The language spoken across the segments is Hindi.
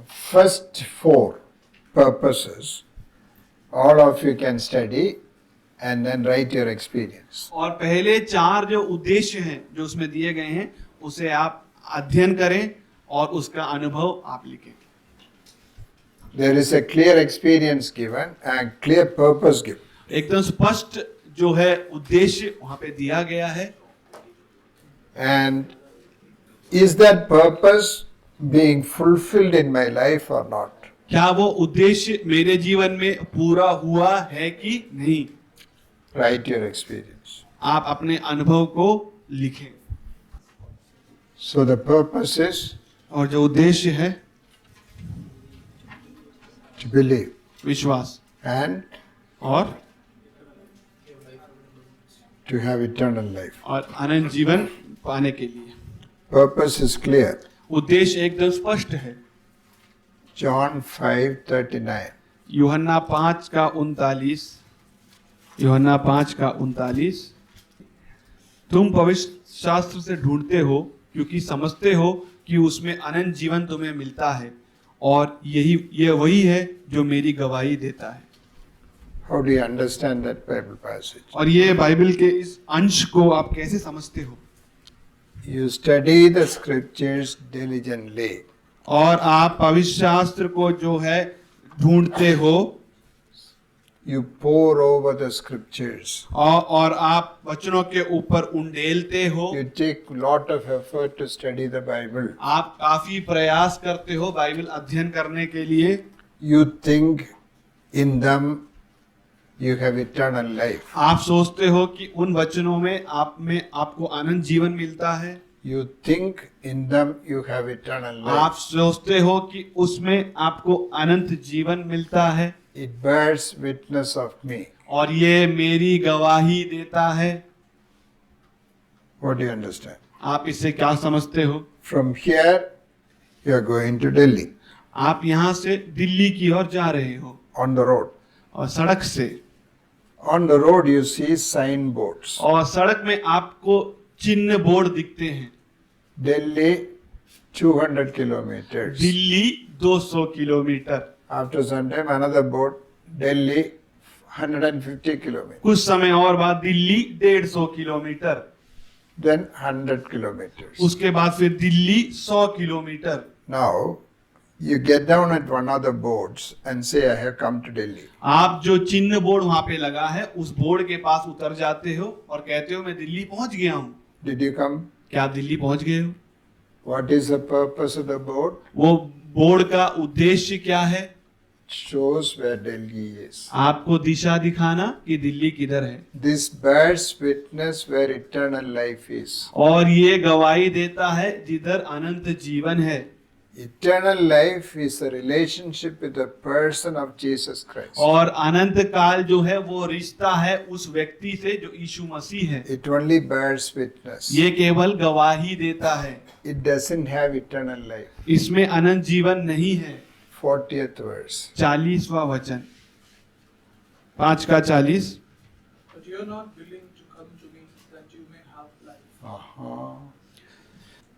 First four purposes, all of you can study and then write your experience. और पहले 4 जो उद्देश्य हैं जो उसमें दिए गए हैं उसे आप अध्ययन करें और उसका अनुभव आप लिखें. There is a clear experience given and clear purpose given. एकदम स्पष्ट जो है उद्देश्य वहां पे दिया गया है. And is that purpose being fulfilled in my life or not? क्या वो उद्देश्य मेरे जीवन में पूरा हुआ है कि नहीं? Write your experience. आप अपने अनुभव को लिखें. So the purpose is और जो उद्देश्य है to believe विश्वास and और to have eternal life. और अनंत जीवन पाने के लिए. Purpose is clear. उद्देश्य एकदम स्पष्ट है. John 5:39. यूहन्ना 5:39 तुम पवित्र शास्त्र से ढूंढते हो क्योंकि समझते हो कि उसमें अनंत जीवन तुम्हें मिलता है और ये वही है जो मेरी गवाही देता है. How do you understand that Bible passage? और ये बाइबल के इस अंश को आप कैसे समझते हो? You study the scriptures diligently. और आप पवित्र शास्त्र को जो है ढूंढते हो. You pore over the scriptures. और आप वचनों के ऊपर उंडेलते हो. You take lot of effort to study the Bible. आप काफी प्रयास करते हो बाइबल अध्ययन करने के लिए. You think in them you have eternal life. आप सोचते हो कि उन वचनों में आपको अनंत जीवन मिलता है. You think in them you have eternal life. आप सोचते हो कि उसमें आपको अनंत जीवन मिलता है. It bears witness of me. और ये मेरी गवाही देता है. What do you understand? आप इससे क्या समझते हो? From here you are going to Delhi आप यहाँ से दिल्ली की ओर जा रहे हो on the road. और सड़क से. On the road you see sign boards. और सड़क में आपको चिन्ह बोर्ड दिखते हैं. Delhi 200 kilometers. Delhi 200 kilometre. After some time another board, Delhi 150 kilometers. कुछ समय और बाद दिल्ली 150 किलोमीटर. Then 100 kilometers. उसके बाद फिर Delhi 100 kilometre. Now you get down at one of the boards and say I have come to Delhi. आप जो चिन्ह बोर्ड वहां पे लगा है उस बोर्ड के पास उतर जाते हो और कहते हो मैं दिल्ली पहुंच गया हूँ. Did you come? क्या आप दिल्ली पहुंच गए हो? What is the purpose of the board? वो बोर्ड का उद्देश्य क्या है? Shows where Delhi is. आपको दिशा दिखाना कि दिल्ली किधर है. This bears witness where eternal life is. और ये गवाही देता है जिधर अनंत जीवन है. Eternal life is a relationship with the person of Jesus Christ. और अनंत काल जो है वो रिश्ता है उस व्यक्ति से जो यीशु मसीह है. It only bears witness. ये केवल गवाही देता है. It doesn't have eternal life. इसमें अनंत जीवन नहीं है. 40th verse. 40वां वचन 5:40. But you are not willing to come to me that you may have life.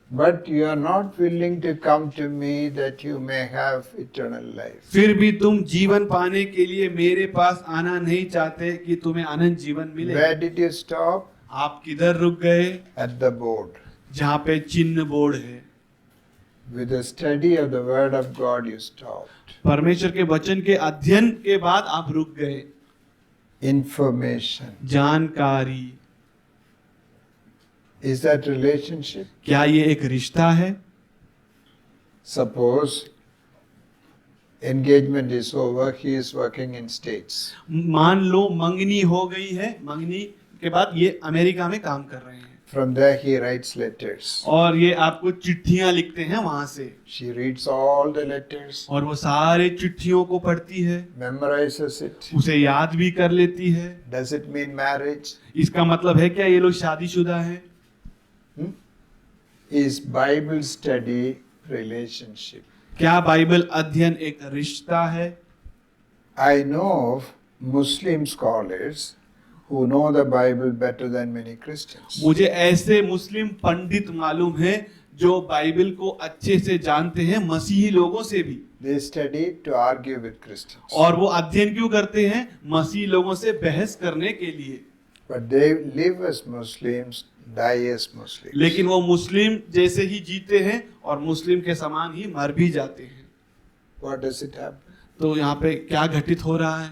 But you are not willing to come to me that you may have eternal life. फिर भी तुम जीवन पाने के लिए मेरे पास आना नहीं चाहते कि तुम्हें अनंत जीवन मिले. Where did you stop? आप किधर रुक गए? At the board. जहाँ पे चिन्ह बोर्ड है. With the study of the word of God you stopped. परमेश्वर के वचन के अध्ययन के बाद आप रुक गए. Information. जानकारी. Is that relationship? क्या ये एक रिश्ता है? Suppose engagement is over, he is working in States. मान लो मंगनी हो गई है. मंगनी के बाद ये अमेरिका में काम कर रहे हैं. From there he writes letters. और ये आपको चिट्ठियां लिखते हैं वहां से. She reads all the letters, और वो सारे चिट्ठियों को पढ़ती है. memorizes it. उसे याद भी कर लेती है. Does it mean marriage? इसका मतलब है क्या ये लोग शादीशुदा हैं? Is Bible study relationship? क्या बाइबल अध्ययन एक रिश्ता है? I know of Muslim scholars who know the Bible better than many Christians. मुझे ऐसे मुस्लिम पंडित मालूम है जो बाइबल को अच्छे से जानते हैं, मसीही लोगों से भी। They study to argue with Christians. और वो अध्ययन क्यों करते हैं? मसीही लोगों से बहस करने के लिए। But they live as Muslims, die as Muslims. लेकिन वो मुस्लिम जैसे ही जीते हैं और मुस्लिम के समान ही मर भी जाते हैं। What does it happen? तो यहाँ पे क्या घटित हो रहा है?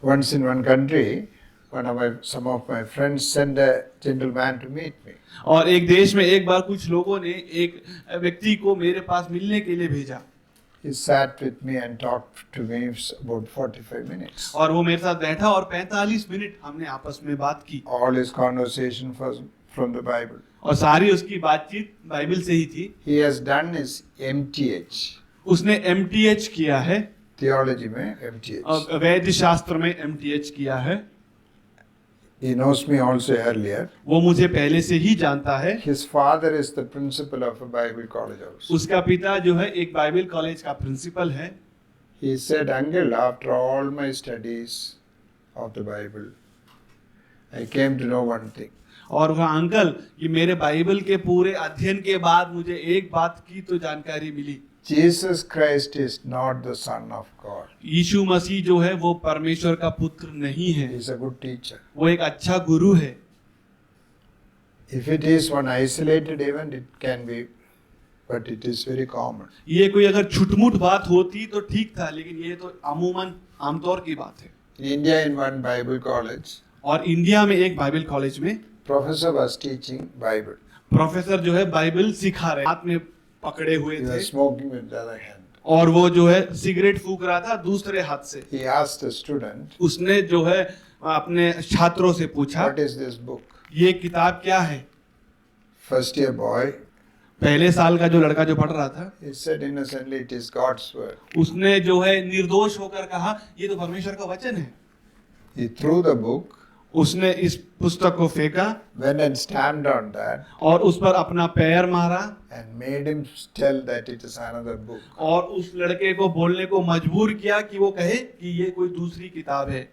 Once in one country, some of my friends sent a gentleman to meet me. और एक देश में एक बार कुछ लोगों ने एक व्यक्ति को मेरे पास मिलने के लिए भेजा। He sat with me and talked to me about 45 minutes. और वो मेरे साथ बैठा और 45 मिनट हमने आपस में बात की। All his conversation was from the Bible. और सारी उसकी बातचीत बाइबल से ही थी। He has done his MTH. उसने MTH किया है, Theology में MTH. और वैद्य शास्त्र में MTH किया है। He knows me also earlier. वो मुझे पहले से ही जानता है। His father is the principal of a Bible college also. उसका पिता जो है एक बाइबल कॉलेज का प्रिंसिपल है। He said, Uncle, after all my studies of the Bible, I came to know one thing. और वह अंकल, ये मेरे बाइबल के पूरे अध्ययन के बाद मुझे एक बात की तो जानकारी मिली। Jesus Christ is not the Son of God. यीशु मसीह जो है वो परमेश्वर का पुत्र नहीं है। He is a good teacher. वो एक अच्छा गुरु है। If it is one isolated event, it can be, but it is very common. ये कोई अगर छुटमुट बात होती तो ठीक था, लेकिन ये तो अमूमन आमतौर की बात है। In India, in one Bible college, और इंडिया में एक बाइबल कॉलेज में professor was teaching Bible. Professor जो है बाइबल सिखा रहे, हाथ में पकड़े हुए He थे was smoking with the other hand. और वो जो है सिगरेट फूंक रहा था दूसरे हाथ से। He asked the student, उसने जो है अपने छात्रों से पूछा, what is this book? ये किताब क्या है? First year boy, पहले साल का जो लड़का जो पढ़ रहा था, he said innocently, it is God's word. उसने जो है निर्दोष होकर कहा, ये तो परमेश्वर का वचन है। He threw the book, उसने इस पुस्तक को फेंका went and stamped on that, और उस पर अपना पैर मारा and made him tell that it is another book. और उस लड़के को बोलने को मजबूर किया कि वो कहे कि ये कोई दूसरी किताब है।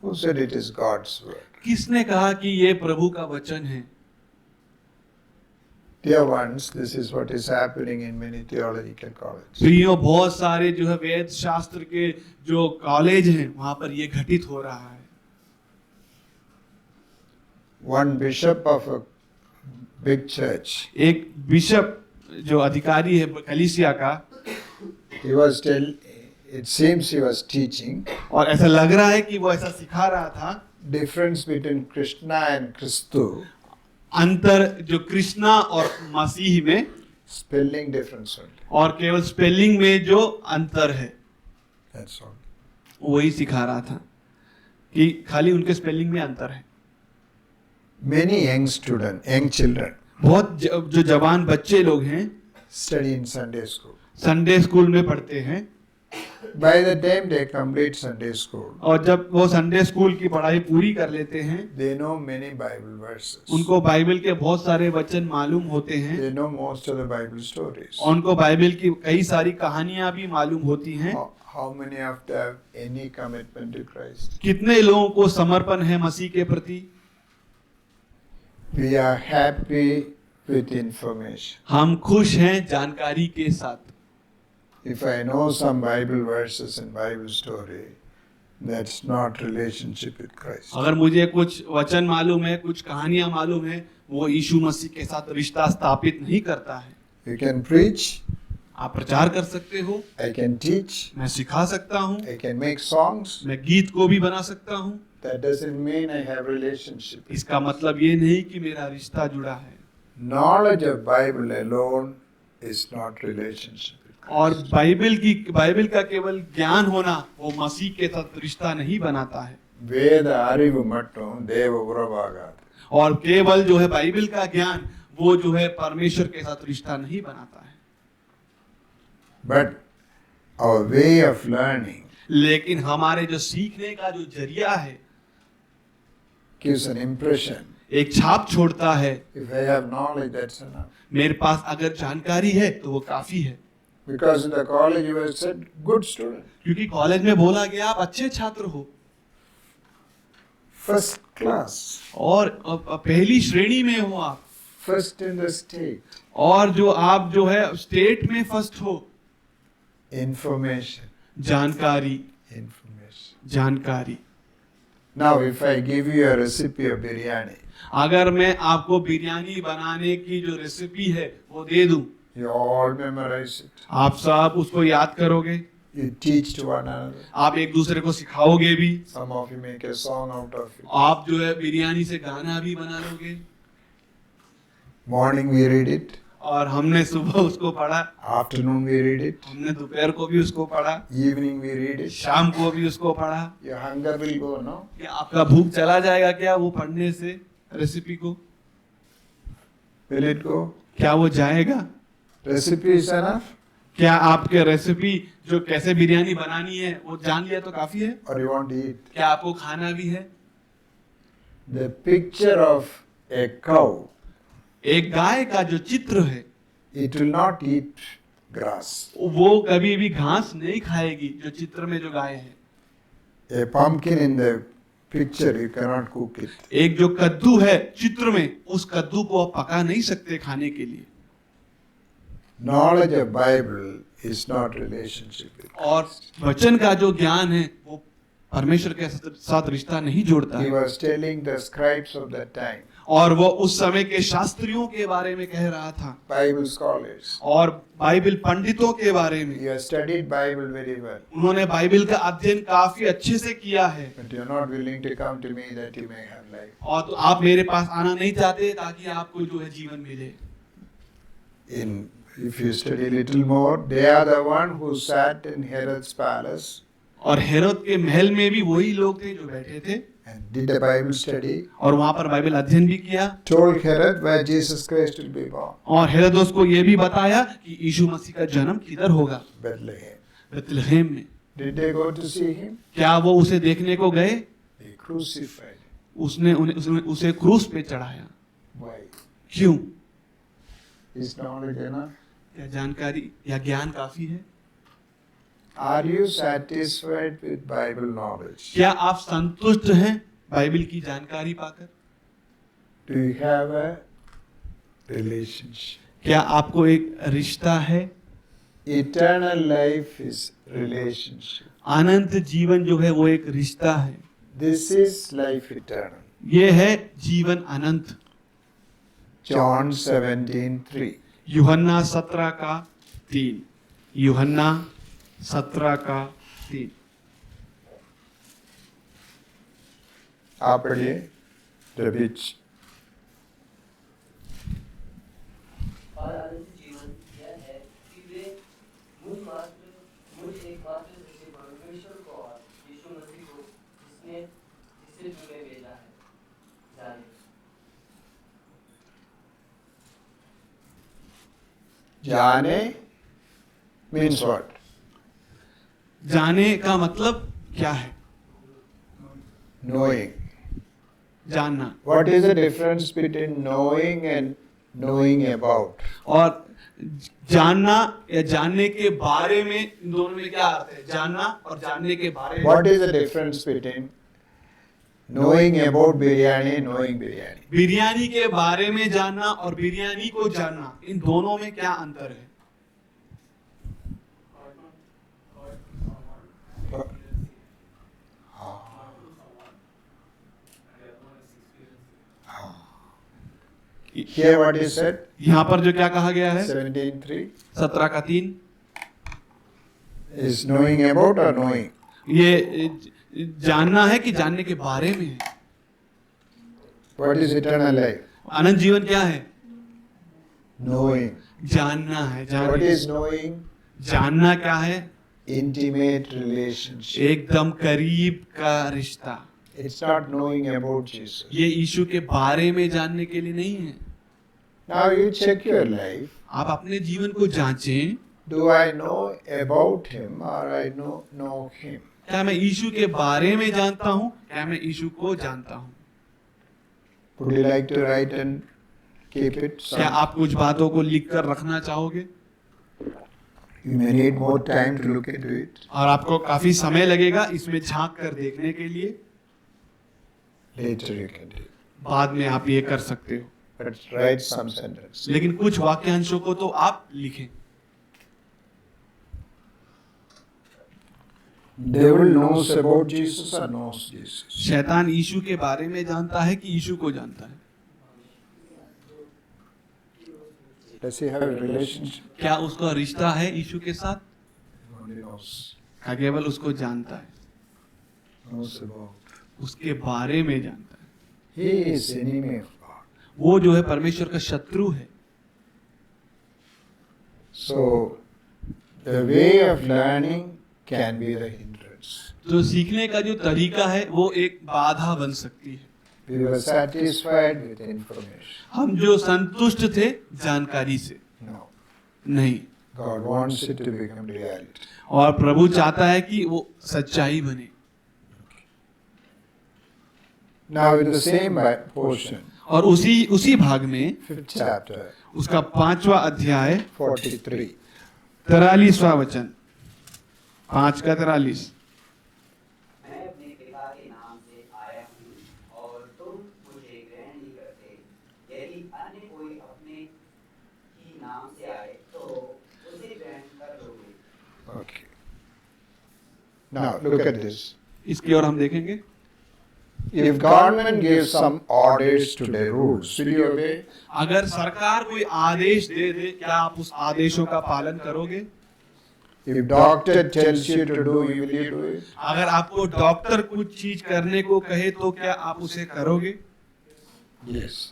Who said it is God's word? किसने कहा कि ये प्रभु का वचन है? Dear ones, this is what is happening in many theological colleges. प्रियो, बहुत सारे जो है वेद शास्त्र के जो कॉलेज हैं वहां पर ये घटित हो रहा है। One bishop of a big church, एक बिशप जो अधिकारी है कलीसिया का, it seems he was teaching और ऐसा लग रहा है कि वो ऐसा सिखा रहा था, difference between Krishna and Christu, अंतर जो कृष्णा और मसीह में, spelling difference only. और केवल स्पेलिंग में जो अंतर है That's all. वही सिखा रहा था कि खाली उनके स्पेलिंग में अंतर है। Many young children बहुत जो जवान बच्चे लोग हैं study in Sunday school. Sunday school में पढ़ते हैं, By the time they complete Sunday school, और जब वो संडे स्कूल की पढ़ाई पूरी कर लेते हैं, they know many Bible verses. उनको बाइबल के बहुत सारे वचन मालूम होते हैं, They know most of the Bible stories. और उनको बाइबल की कई सारी कहानियां भी मालूम होती हैं। How many of them have any commitment to Christ? कितने लोगों को समर्पण है मसीह के प्रति? We are happy with information. हम खुश हैं जानकारी के साथ। If I know some Bible verses and Bible story, that's not relationship with Christ. अगर मुझे कुछ वचन मालूम है, कुछ कहानियां मालूम है, वो यीशु मसीह के साथ रिश्ता स्थापित नहीं करता है। You can preach, आप प्रचार कर सकते हो, I can teach, मैं सिखा सकता हूँ, I can make songs. मैं गीत को भी बना सकता हूँ। That doesn't mean I have relationship. इसका मतलब ये नहीं कि मेरा रिश्ता जुड़ा है। Knowledge of Bible alone is not relationship with Christ. और बाइबल का केवल ज्ञान होना वो मसीह के साथ रिश्ता नहीं बनाता है। वेद அறிவு மட்டும் தேவ உறவாகாது. और केवल जो है बाइबल का ज्ञान वो जो है परमेश्वर के साथ रिश्ता नहीं बनाता है। But our way of learning लेकिन हमारे जो सीखने का जो जरिया है gives an impression. एक छाप छोड़ता है। If I have knowledge, that's enough. मेरे पास अगर जानकारी है तो वो काफी है। Because in the college you were said good student, क्योंकि कॉलेज में बोला गया आप अच्छे छात्र हो first class, और पहली श्रेणी में हो आप, first in the state. और जो आप जो है स्टेट में फर्स्ट हो। Information. जानकारी, जानकारी। Now, if I give you a recipe of biryani, अगर मैं आपको बिरयानी बनाने की जो रेसिपी है वो दे दूं, you all memorize it. आप सब उसको याद करोगे, You teach to one another. आप एक दूसरे को सिखाओगे भी, Some of you make a song out of it. आप जो है बिरयानी से गाना भी बना लोगे। Morning we read it. और हमने सुबह उसको पढ़ा, Afternoon we read it. हमने दोपहर को भी उसको पढ़ा, Evening we read it. शाम को भी उसको पढ़ा। Your hunger will go, no? क्या आपका भूख चला जाएगा क्या वो पढ़ने से रेसिपी को? Will it go? क्या वो जाएगा? Recipe is enough? क्या आपके रेसिपी जो कैसे बिरयानी बनानी है वो जान लिया तो काफी है? Or you want to eat? क्या आपको खाना भी है? The picture of a cow, एक गाय का जो चित्र है it will not eat grass. वो कभी भी घास नहीं खाएगी। जो चित्र में जो गाय है, A pumpkin in the picture, you cannot cook it. एक जो कद्दू है चित्र में, उस कद्दू को आप पका नहीं सकते खाने के लिए। Knowledge of Bible is not relationship with God. और वचन का जो ज्ञान है वो परमेश्वर के साथ रिश्ता नहीं जोड़ता He है। was telling the scribes of that time, और वो उस समय के शास्त्रियों के बारे में कह रहा था Bible scholars. और बाइबल पंडितों के बारे में। You have studied Bible very well, उन्होंने बाइबल का अध्ययन काफी अच्छे से किया है, but you are not willing to come to me that you may have life. और तो आप मेरे पास आना नहीं चाहते ताकि आपको जो है जीवन मिले। If you study little more, they are the one who sat in Herod's palace और हेरोद के महल में भी वही लोग थे जो बैठे थे and did a Bible study, और वहां पर बाइबल अध्ययन भी किया। told Herod where Jesus Christ will be born, और हेरोदोस को ये भी बताया कि यीशु मसीह का जन्म किधर होगा, Bethlehem. बेथलेहम में। Did they go to see him? क्या वो उसे देखने को गए? They crucified him. उसने उसे क्रूस पे चढ़ाया। Why? क्यों? Is knowledge enough? क्या जानकारी या ज्ञान काफी है? Are you satisfied with Bible knowledge? क्या आप संतुष्ट हैं बाइबल की जानकारी पाकर? Do you have a relationship? क्या आपको एक रिश्ता है? Eternal life is relationship. अनंत जीवन जो है वो एक रिश्ता है। This is life eternal. ये है जीवन अनंत। John 17:3. यूहन्ना 17:3। यूहन्ना 17:3। आप पढ़िए the which और अनंत जीवन यह है कि वे मुझ एकमात्र सच्चे परमेश्वर को और यीशु मसीह को जिसे तुम्हें भेजा है जाने। जाने means what? जाने का मतलब क्या है? Knowing. जानना। What is the difference between knowing and knowing about? और जानना या जानने के बारे में, इन दोनों में क्या अर्थ है? जानना और जानने के बारे में। What is the difference between knowing about biryani, knowing biryani? Biryani के बारे में जानना और बिरयानी को जानना, इन दोनों में क्या अंतर है? Here what is said? यहाँ पर जो क्या कहा गया है 17:3 17:3, is knowing about or knowing? ये जानना है कि जानने के बारे में है। What is eternal life? अनंत जीवन क्या है? Knowing. जानना है। What जानना, is knowing? जानना क्या है? Intimate relationship. एकदम करीब का रिश्ता। It's not knowing about Jesus. ये यीशु के बारे में जानने के लिए नहीं है। Now you check your life. आप अपने जीवन को जांचें, Do I know about him or I know him? क्या मैं यीशु के बारे में जानता हूँ, क्या मैं यीशु को जानता हूँ? Would you like to write and keep it? क्या आप कुछ बातों को लिख कर रखना चाहोगे? You may need more time to look into it. और आपको काफी समय लगेगा इसमें झांक कर देखने के लिए। Later you can do it. बाद में आप ये कर सकते हो। but write some sentence. लेकिन कुछ वाक्यांशों को तो आप लिखें। Devil knows about Jesus or knows Jesus? शैतान यीशु के बारे में जानता है कि यीशु को जानता है? Does he have a relationship? क्या उसका रिश्ता है यीशु के साथ? Only knows. क्या केवल उसको जानता है? Knows about. उसके बारे में जानता है। He is enemy of God. वो जो है परमेश्वर का शत्रु है। So, the way of learning can be the hindrance. तो सीखने का जो तरीका है वो एक बाधा बन सकती है। We were satisfied with information. हम जो संतुष्ट थे जानकारी से, No. नहीं। God wants it to become reality. और प्रभु चाहता है कि वो सच्चाई बने। Now, in the same portion, और उसी भाग में 5th chapter, उसका 5वां अध्याय 43. 43वां वचन, 5 का 43। मैं अपने पिता के नाम से आया हूँ और तुम मुझे ग्रहण नहीं करते। यदि अन्य कोई अपने ही नाम से आए तो उसे ग्रहण कर लोगे। Okay. Now, look at this. इसकी ओर हम देखेंगे। If government gives some orders to the rules, will you obey? अगर सरकार कोई आदेश दे दे, क्या आप उस आदेशों का पालन करोगे? If doctor tells you to do, will you do it? अगर आपको डॉक्टर कुछ चीज करने को कहे तो क्या आप उसे करोगे? Yes.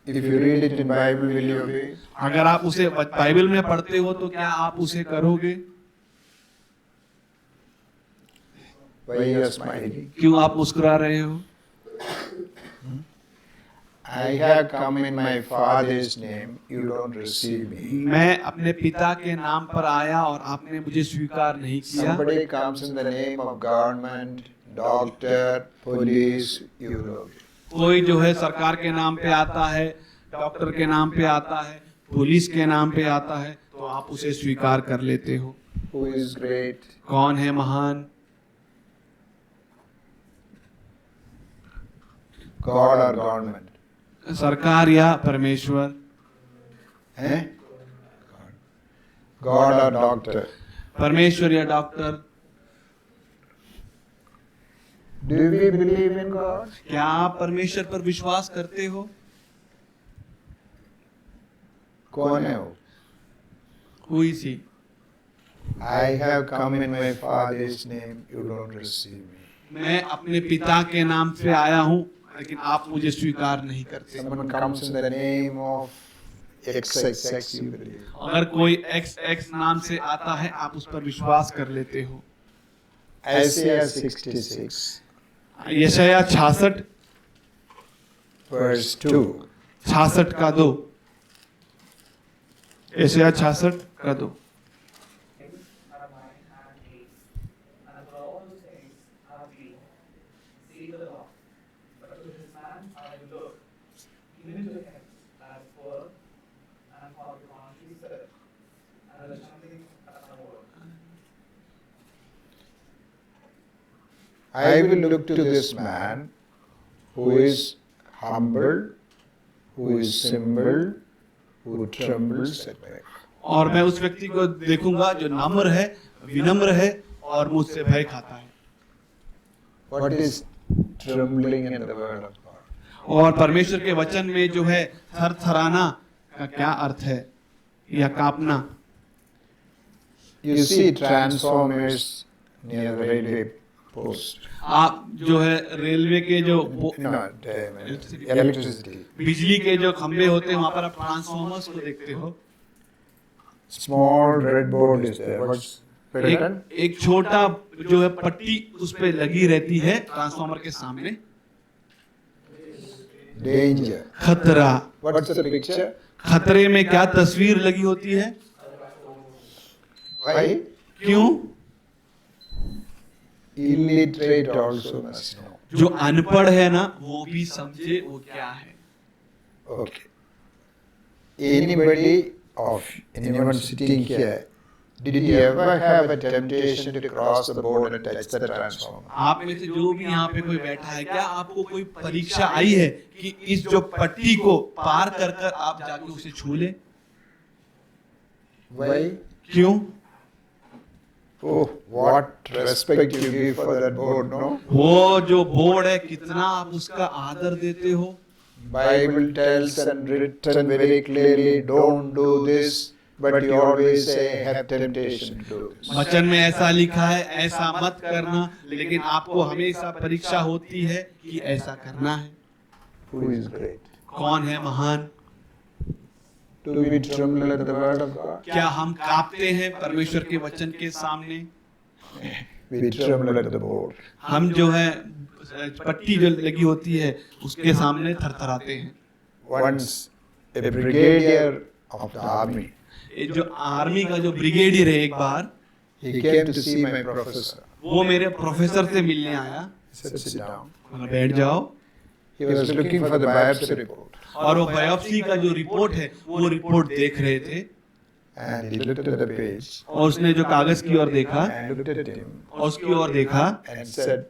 If you read it in Bible, will you obey? अगर आप उसे बाइबल में पढ़ते हो तो क्या आप उसे करोगे? Why you are smiling? क्यों आप मुस्कुरा रहे हो? I have come in my Father's name, you don't receive me. मैं अपने पिता के नाम पर आया और आपने मुझे स्वीकार नहीं किया। Somebody comes in the name of government, doctor, police, you will obey. कोई जो है सरकार के नाम पे आता है, डॉक्टर के नाम पे आता है, पुलिस के नाम पे आता है, तो आप उसे स्वीकार कर लेते हो। Who is great? कौन है महान? God or government? सरकार या परमेश्वर? Eh? God or doctor? परमेश्वर या doctor? Do we believe in God? क्या आप परमेश्वर पर विश्वास करते हो? कौन है वो? Who is he? I have come in my Father's name, you don't receive me. मैं अपने पिता के नाम से आया हूँ, लेकिन आप मुझे स्वीकार नहीं करते। Someone comes in the name of XXX, you believe. अगर कोई XX नाम से आता है, आप उस पर विश्वास कर लेते हो। Isaiah 66, यशाया 66 verse 2. 66 का 2। यशाया 66 का 2। Are mine and his, and for all his saints are we. See the Lord, but to his man I will look, even to him as poor and for the country's sake, and the something at the world. I will look to this man who is humble, who is simple, who trembles at my. और मैं उस व्यक्ति को देखूंगा जो नम्र है, विनम्र है और मुझसे भय खाता है। What is trembling in the word of God? और परमेश्वर के वचन में जो है थरथराना का क्या अर्थ है या कांपना? You see transformers near the railway post. आप जो है रेलवे के जो No, electricity. बिजली के जो खंभे होते हैं वहां पर आप ट्रांसफॉर्मर्स को देखते हो। Small red board is there. What's written? एक छोटा जो है पट्टी उस पे लगी रहती है ट्रांसफॉर्मर के सामने। Danger. खतरा। What's the picture? खतरे में क्या तस्वीर लगी होती है? Why? क्यों? Illiterate also must know. जो अनपढ़ है ना वो भी समझे वो क्या है। Okay. Anybody of anyone sitting here Did you ever have a temptation to cross the board and touch the transformer? आप में से जो भी यहाँ पे कोई बैठा है, क्या आपको कोई परीक्षा आई है कि इस जो पट्टी को पार कर कर आप जाके उसे छू ले? Why? क्यों? Oh, what respect you give for that board, no? वो जो बोर्ड है, कितना आप उसका आदर देते हो? Bible tells and written very clearly, don't do this, but you always say, have temptation to do this. वचन में ऐसा लिखा है, ऐसा मत करना, लेकिन आपको हमेशा परीक्षा होती है कि ऐसा करना है। Who is great? कौन है महान? Do we tremble at the word of God? क्या हम कांपते हैं परमेश्वर के वचन के सामने? We tremble at the board. हम जो है पट्टी जो लगी होती है उसके सामने थरथराते हैं। Once a brigadier of the army, ये जो आर्मी का जो ब्रिगेडियर है, एक बार he came to see my professor. वो मेरे प्रोफेसर से मिलने आया। He said, sit down. बोला बैठ जाओ। He was looking for the biopsy report. और वो बायोप्सी का जो रिपोर्ट है वो रिपोर्ट देख रहे थे। And he looked at the page. और उसने जो कागज की ओर देखा And looked at him. और उसकी ओर देखा And said,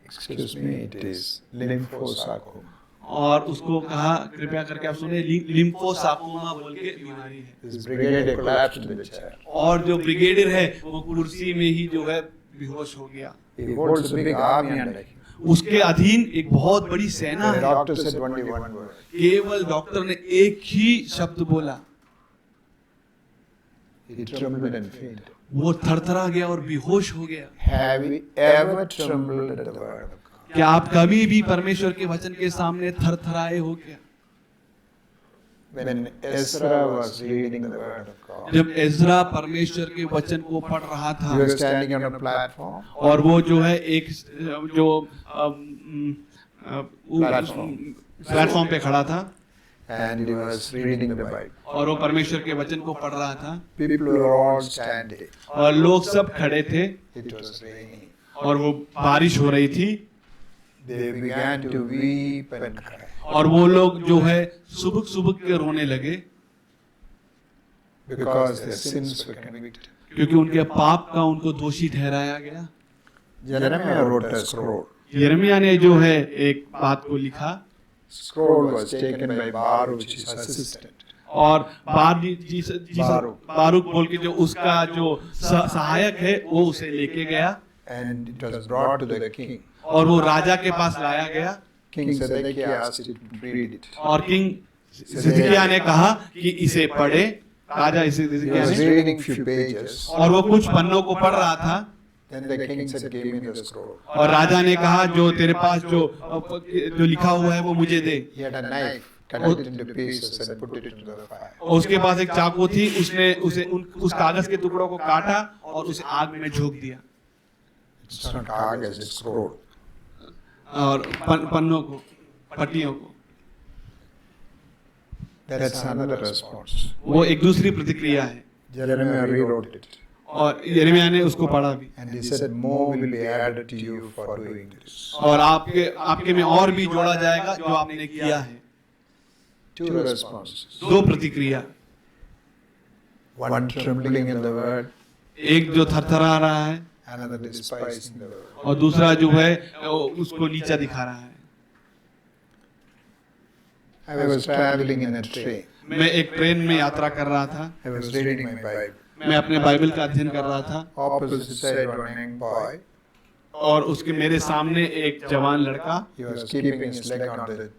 excuse me, it is lymphosarcoma. और उसको कहा, कृपया करके आप सुने, लिम्फोसार्कोमा बोल के बीमारी है। This brigadier collapsed in the chair. और जो ब्रिगेडियर है वो कुर्सी में ही जो है बेहोश हो गया। He holds a big army under him. उसके अधीन एक बहुत बड़ी सेना The है। doctor said only one word. केवल डॉक्टर ने एक ही शब्द बोला, He trembled and fainted. वो थरथरा गया और बेहोश हो गया। Have you ever trembled at the word of God? क्या आप कभी भी परमेश्वर के वचन के सामने थरथराए हो क्या? When Ezra was reading the word of God, जब एज्रा परमेश्वर के वचन को पढ़ रहा था he was standing on a platform. और वो जो है एक जो प्लेटफॉर्म पे खड़ा था And he was reading the Bible. और वो परमेश्वर के वचन को पढ़ रहा था People were all standing. और लोग सब खड़े थे It was raining. और वो बारिश हो रही थी They began to weep and cry. और वो लोग जो है सुबक सुबक के रोने लगे Because their sins were convicted. क्योंकि उनके पाप का उनको दोषी ठहराया गया। Jeremiah wrote a scroll. यिर्मयाह ने जो है एक बात को लिखा Scroll was taken by Baruch, his assistant. और बारूक बोल के जो उसका जो सहायक है वो उसे लेके गया And it was brought to the king. और वो राजा के पास लाया गया King Zedekiah asked him to read it. और किंग सिदकिय्याह ने कहा कि इसे पढ़े। राजा He सिदकिय्याह was ने reading few pages. और वो कुछ पन्नों को पढ़ रहा था Then the king said, give me the scroll. और राजा ने कहा जो तेरे पास जो लिखा हुआ है वो मुझे दे। He had a knife, cut it into pieces and put it into the fire. और उसके पास एक चाकू थी, उसने उस कागज के टुकड़ों को काटा और उसे आग में झोंक दिया। It's not kagaz, it's scroll. और पन्नों को, पट्टियों को। That's another response. वो एक दूसरी प्रतिक्रिया है Jeremiah rewrote it. और यिर्मयाह ने उसको पढ़ा भी And he said, more will be added to you for doing this. और आपके में और भी जोड़ा जाएगा जो आपने किया है। Two responses. दो प्रतिक्रिया, One trembling in the word, एक जो थरथरा रहा है another despising the word. और दूसरा जो है उसको नीचा दिखा रहा है। I was traveling in a train. मैं एक ट्रेन में यात्रा कर रहा था, I was reading my Bible. मैं अपने बाइबल का अध्ययन कर रहा था Opposite side one young boy. और उसके मेरे सामने एक जवान लड़का, He was keeping his leg on the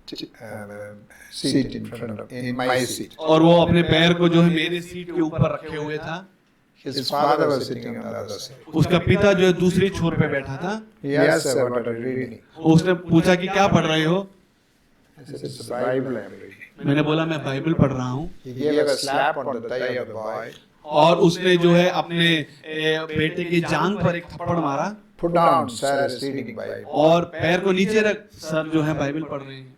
seat in front of in my seat. और वो अपने पैर को जो है मेरे सीट के ऊपर रखे हुए था। His father was sitting on the other side. उसका पिता जो है दूसरी छोर पे बैठा था। He asked, "Sir, what are you reading?" उसने पूछा कि क्या पढ़ रहे हो? I said, "It's the Bible I'm reading." मैंने बोला मैं बाइबल पढ़ रहा हूँ। He gave a slap on the thigh of the boy. और उसने जो है अपने बेटे की जांघ पर एक थप्पड़ मारा। Put down, sir is reading Bible. और पैर को नीचे रख, सर जो है बाइबल पढ़ रहे हैं।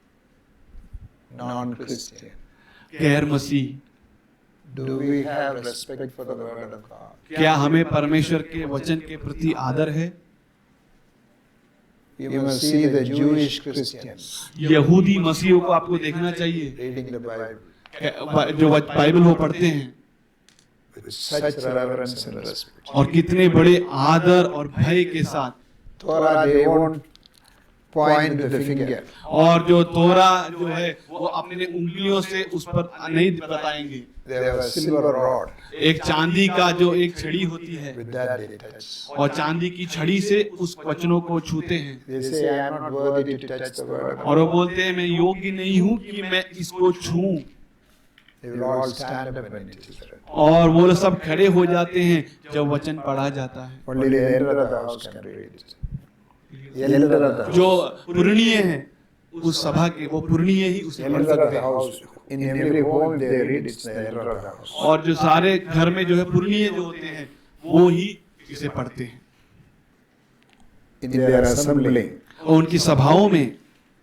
Non-Christian. गैर मसीह, Do we have respect for the word of God? क्या हमें परमेश्वर के वचन के प्रति आदर है? You must see the Jewish Christians यहूदी मसीहों को आपको देखना चाहिए reading the Bible जो बाइबल वो पढ़ते हैं with such reverence and respect. और कितने बड़े आदर और भय के साथ। Torah, they won't point with the finger. और जो तोरा जो है वो अपने उंगलियों से उस पर नहीं बताएंगे। They have a silver rod. एक चांदी का जो एक छड़ी होती है, With that they touch. और चांदी की छड़ी से उस वचनों को छूते हैं। They say, I am not worthy to touch the word. और वो बोलते हैं मैं योग्य नहीं हूँ कि मैं इसको छूऊं। They will all stand up when it is read. और वो लोग सब खड़े हो जाते हैं जब वचन पढ़ा जाता है। Only the elder of the house can read it. The elder of the house. जो पुरणीय हैं उस सभा के, वो पुरणीय ही उसे पढ़ Elder of सकते the हैं। house. In every home if they read, it's the elder of the house. और जो सारे घर में जो है पुरणीय जो होते हैं वो ही इसे पढ़ते हैं। In their assembly, और उनकी सभाओं में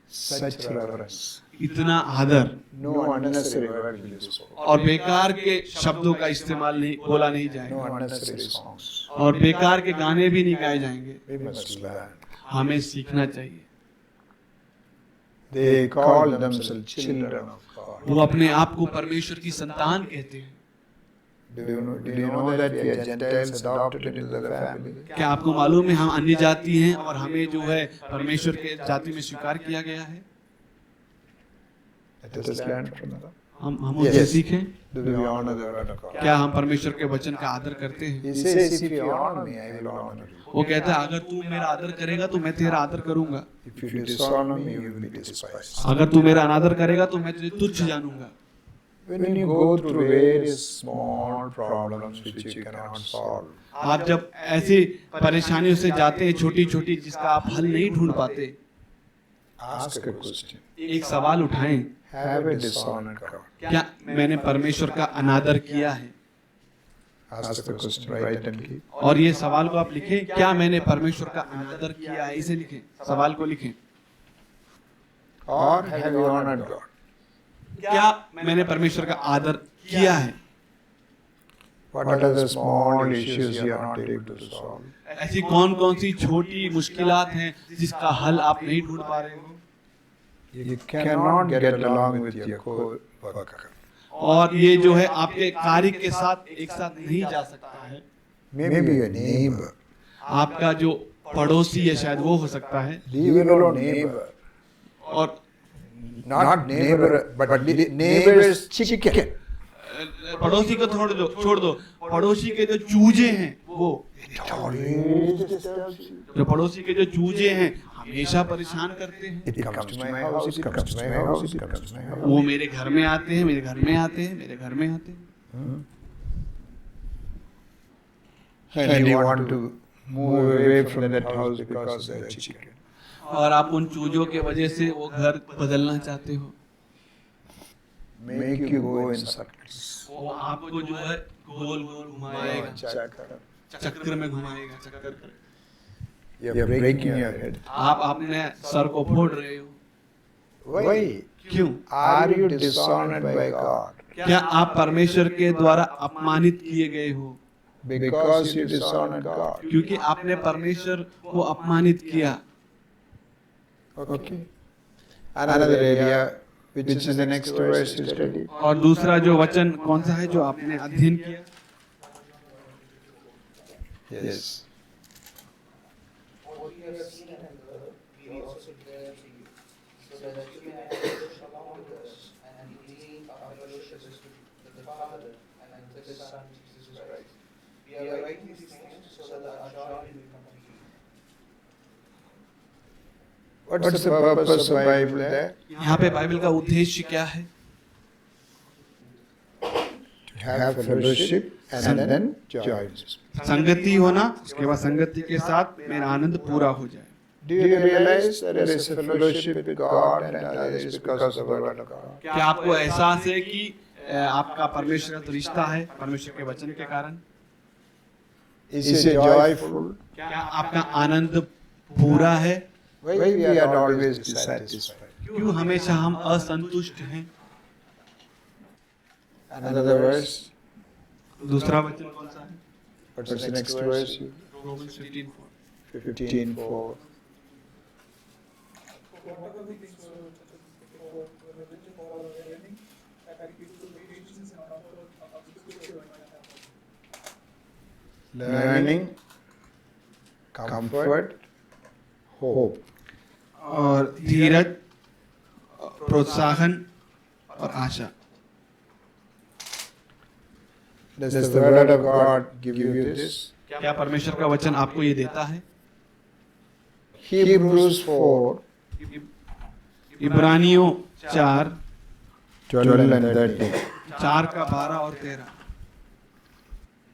such reverence. इतना आदर No unnecessary word will be spoken. और बेकार के शब्दों का इस्तेमाल नहीं बोला नहीं No जाएगा, unnecessary songs. और बेकार के गाने भी नहीं गाए जाएंगे। We must learn. हमें सीखना चाहिए। They call themselves children of God. वो अपने आप को परमेश्वर की संतान कहते हैं। Do you know that we are Gentiles adopted into the family? क्या आपको मालूम है हम अन्य जाति हैं और हमें जो है परमेश्वर के जाति में स्वीकार किया गया है? Let us learn from them. हम उससे Yes. सीखें। Do we honor the word of God? क्या हम परमेश्वर के वचन का आदर करते हैं? He says, if you honor me, I will honor you. वो कहता है अगर तू मेरा आदर करेगा तो मैं तेरा आदर करूंगा, If you dishonor me, you will be despised. अगर तू मेरा अनादर करेगा तो मैं तुझे तुच्छ जानूंगा। When you go through various small problems which you cannot solve, आप जब ऐसी परेशानियों से जाते हैं छोटी छोटी जिसका आप हल नहीं ढूंढ पाते, ask a question. एक सवाल उठाएं, Have a dishonored God. क्या मैंने परमेश्वर का अनादर किया है? Ask the question, write and keep. और ये सवाल को आप लिखें, क्या मैंने परमेश्वर का अनादर किया है? इसे लिखें, सवाल को लिखें। Or have you honored God? क्या मैंने परमेश्वर का आदर किया है? What are the small issues you are not able to solve? ऐसी कौन कौन सी छोटी मुश्किलात हैं जिसका हल आप नहीं ढूंढ पा रहे हो? You cannot get along with your co-worker. और ये जो है आपके कार्य के साथ एक साथ नहीं जा सकता है। Maybe your neighbor. आपका जो पड़ोसी है शायद वो हो सकता है, Leave alone neighbor. और Not neighbor, but neighbor's chicken. पड़ोसी को छोड़ दो, पड़ोसी के जो चूजे हैं वो, It always disturbs you. जो पड़ोसी के जो चूजे हैं हमेशा परेशान करते हैं। It comes to my house, it comes to my house, it comes to my house. वो मेरे घर में आते हैं, मेरे घर में आते हैं, मेरे घर में आते हैं। And you want to move away from that house because they are chicken. और आप उन चूजों के वजह से वो घर बदलना चाहते हो। Make you go in circles. वो आपको जो है गोल गोल घुमाएगा, Chakra. चक्र में घुमाएगा, चक्कर कर। You are breaking your head. आप अपने सर को फोड़ रहे हो। Why? क्यों? Are you dishonored by God? क्या आप परमेश्वर के द्वारा अपमानित किए गए हो? Because you dishonored God. क्योंकि आपने परमेश्वर को अपमानित किया। Okay. Another area, which is the next verse you studied. और दूसरा जो वचन कौन सा है जो आपने अध्ययन किया? Yes. What you have seen and heard, we also declare to you, so that you may have fellowship along with us, and indeed our fellowship is with the Father and with His Son Jesus Christ. We are writing these things so that our joy will be complete. What's the purpose of Bible there? यहाँ पे बाइबल का उद्देश्य क्या है? To have fellowship and then joy. संगति होना, उसके बाद संगति के साथ मेरा आनंद पूरा हो जाए। Do you realize there is a fellowship with God and that is because of the word of God? क्या आपको एहसास है कि आपका परमेश्वर का रिश्ता है परमेश्वर के वचन के कारण? Is it joyful? क्या आपका आनंद पूरा है? Why we are always dissatisfied? क्यों हमेशा हम असंतुष्ट हैं? Another verse. दूसरा वचन कौन सा है? What's the next verse? Romans 15:4. 15:4. Whatever the things were written for our learning, and I give to patience and comfort of the scripture in my heart. learning, comfort, hope. और धीरज, प्रोत्साहन और आशा। Does the word of God give you this? क्या परमेश्वर का वचन आपको ये देता है? Hebrews 4, इब्रानियों 4, 12 and 13. 4 का 12 और 13।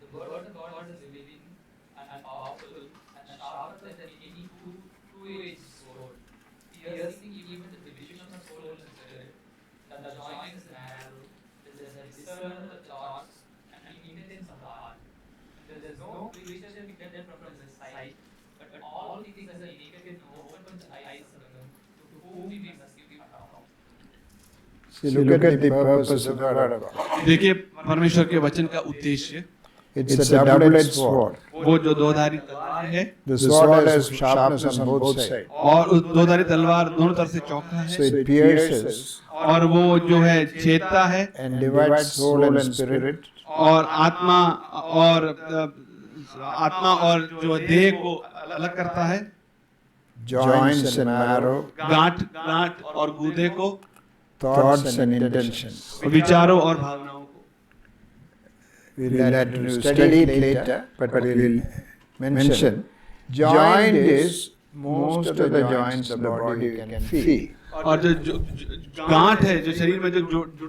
The word of God is living and powerful and sharper than any two-edged sword, piercing even the division of soul and spirit, and the joints and marrow. It is a discerner of the thoughts and intents of the heart. There is no creature hidden from his sight, but all things are naked and open to the eyes of them, to whom we must give account. See, look at the purpose of the word of God. देखिए परमेश्वर के वचन का उद्देश्य, It's a double-edged sword. वो जो दोधारी तलवार है, The sword has sharpness on both sides. और उस दोधारी तलवार दोनों तरफ से चौका So है, it pierces और वो जो है छेदता है and divides soul and spirit, और आत्मा और जो देह को अलग करता है, joints and marrow, गांठ और गूदे को, thoughts and intentions. विचारों और भावनाओं को। We'll have to study it later, but we'll mention. Joint is most of the joints of the body you can feel. और जो गांठ है, जो शरीर में जो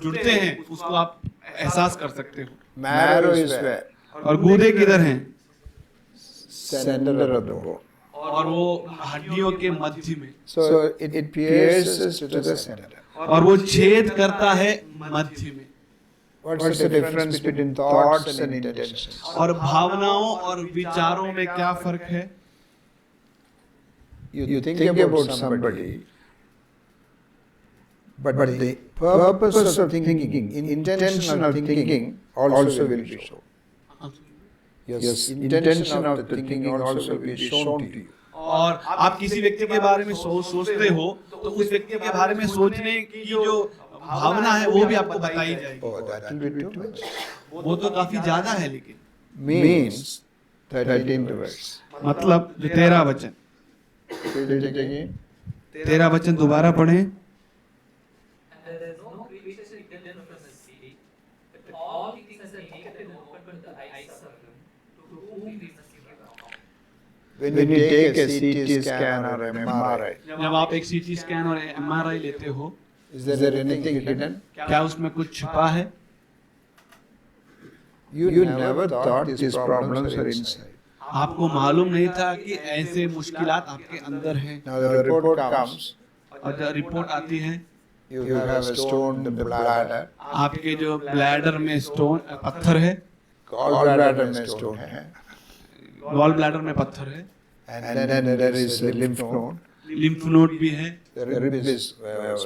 जुड़ते हैं, उसको आप एहसास कर सकते हो। Marrow is where? और गूदे किधर हैं? Center of the bone. और वो हड्डियों के मध्य में, So it pierces to the center. और वो छेद करता है मध्य में। What's the difference between thoughts and intentions? और भावनाओं और विचारों में क्या फर्क है? You think about somebody, but the purpose of thinking, intentional thinking also will be shown. Yes, intention of the thinking also will be shown to you. और आप किसी व्यक्ति के बारे में सोचते हो तो उस व्यक्ति के बारे में सोचने की जो भावना है वो भी आपको बताई जाएगी। Oh, that will be too much. वो तो काफी ज्यादा है, लेकिन Means 13 words. मतलब जो 13 वचन, Read it again. 13 वचन दोबारा पढ़ें। And there is no creature hidden from his sight, but all things are naked and open to the eyes of him, to whom we must give account. When you take a CT scan or MRI, जब आप एक CT स्कैन और MRI लेते हो, is there anything hidden? क्या उसमें कुछ छुपा है? You never thought these problems are inside. आपको मालूम नहीं था कि ऐसे मुश्किलात आपके अंदर हैं। Now the report comes, और जब रिपोर्ट आती है, you have a stone in the bladder, आपके जो ब्लैडर में स्टोन पत्थर है, gallbladder में stone है, गॉल ब्लैडर में पत्थर है, and then there is a lymph node, lymph node भी है, the rib is,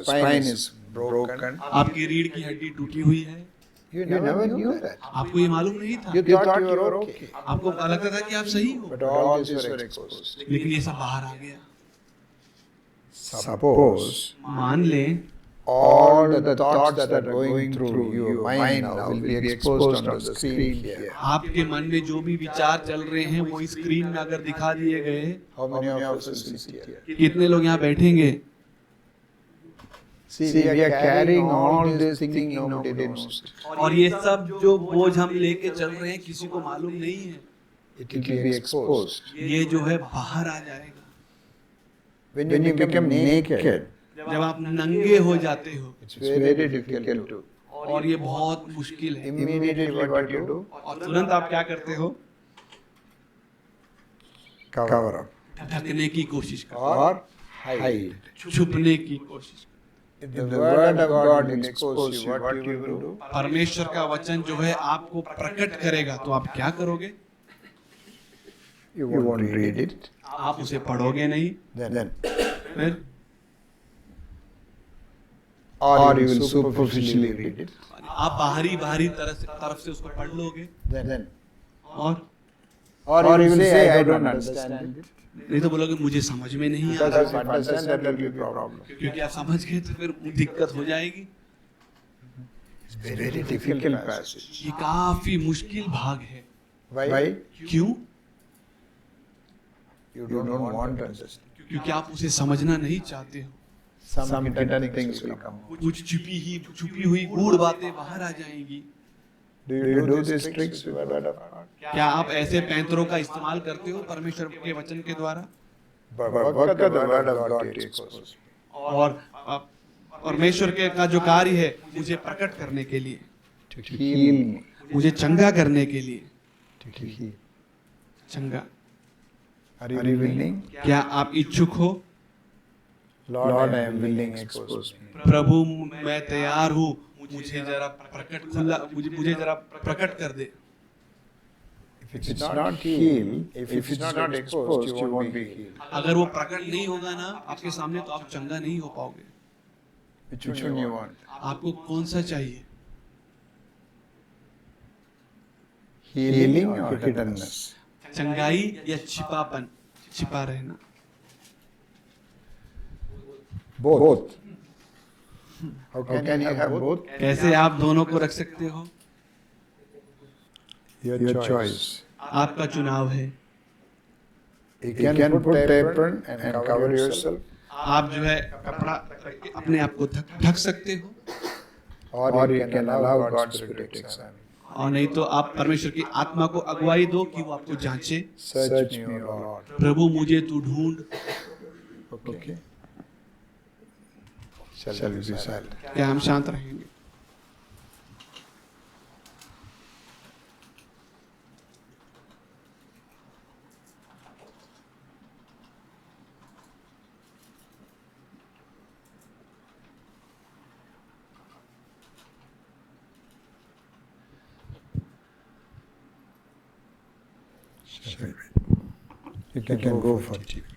spine is broken. आपकी रीढ़ की हड्डी टूटी हुई है। You never knew that. आपको ये मालूम नहीं था, You thought you were okay. आपको लगता था कि आप सही हो, But all these were exposed. लेकिन ये सब बाहर आ गया। Suppose मान लें all the thoughts that are going through your mind now will be exposed on the screen here. आपके मन में जो भी विचार चल रहे हैं वो स्क्रीन में अगर दिखा दिए गए, How many of us will sit here? कितने लोग यहाँ बैठेंगे? See, we are carrying all this thinking nobody knows. और ये सब जो बोझ हम लेके चल रहे हैं किसी को मालूम नहीं है, It will be exposed. ये जो है बाहर आ जाएगा। When you become naked, जब आप नंगे हो जाते हो, it's very difficult to. और ये बहुत मुश्किल है, Immediately what you do? और तुरंत आप क्या करते हो? Cover up. ढकने की कोशिश करते Or hide. हो, छुपने की कोशिश करते If the word of God will expose you, what you will do? हो। परमेश्वर का वचन जो है आपको प्रकट करेगा तो आप क्या करोगे? You won't read it. आप उसे पढ़ोगे नहीं, Then. फिर Or you will superficially read it. आप बाहरी तरफ से उसको पढ़ लोगे, Then. और Or you will say, I don't understand it. नहीं तो बोलोगे मुझे समझ में नहीं आ Because रहा, if you understand, that will be a problem. क्योंकि आप समझ गए तो फिर दिक्कत हो जाएगी। It's very difficult passage. ये काफी मुश्किल भाग है। Why? क्यों? You don't want to understand. क्योंकि आप उसे समझना नहीं चाहते हो। Some hidden things will come. कुछ छुपी हुई गूढ़ बातें बाहर आ जाएंगी। Do you do these tricks with the word of God? क्या आप ऐसे पैंतरों का इस्तेमाल करते हो परमेश्वर के वचन के द्वारा? What can the word of God to expose? और परमेश्वर के का जो कार्य है मुझे प्रकट करने के लिए, To heal me. मुझे चंगा करने के लिए। To heal. चंगा। Are you willing? क्या आप इच्छुक हो? Lord, I am willing. Expose me. प्रभु मैं तैयार हूँ, मुझे जरा प्रकट खुला मुझे जरा प्रकट कर दे। If it's not healed, if it's not exposed, you won't be healed. अगर वो प्रकट नहीं होगा ना आपके सामने तो आप चंगा नहीं हो पाओगे। Which one you want? आपको कौन सा चाहिए? Healing or hiddenness? चंगाई या छिपापन, छिपा रहना? Both. How can you have both? कैसे आप दोनों को रख सकते हो? Your choice. आपका चुनाव है। You can put apron and cover yourself, आप जो है कपड़ा अपने आप को ढक सकते हो, or you can allow God's Spirit to examine. और नहीं तो आप परमेश्वर की आत्मा को अगुवाई दो कि वो आपको जांचे। Search me, O Lord. प्रभु मुझे तू ढूंढ। Okay. Shall we be silent? क्या हम शांत रहेंगे? You can go for it.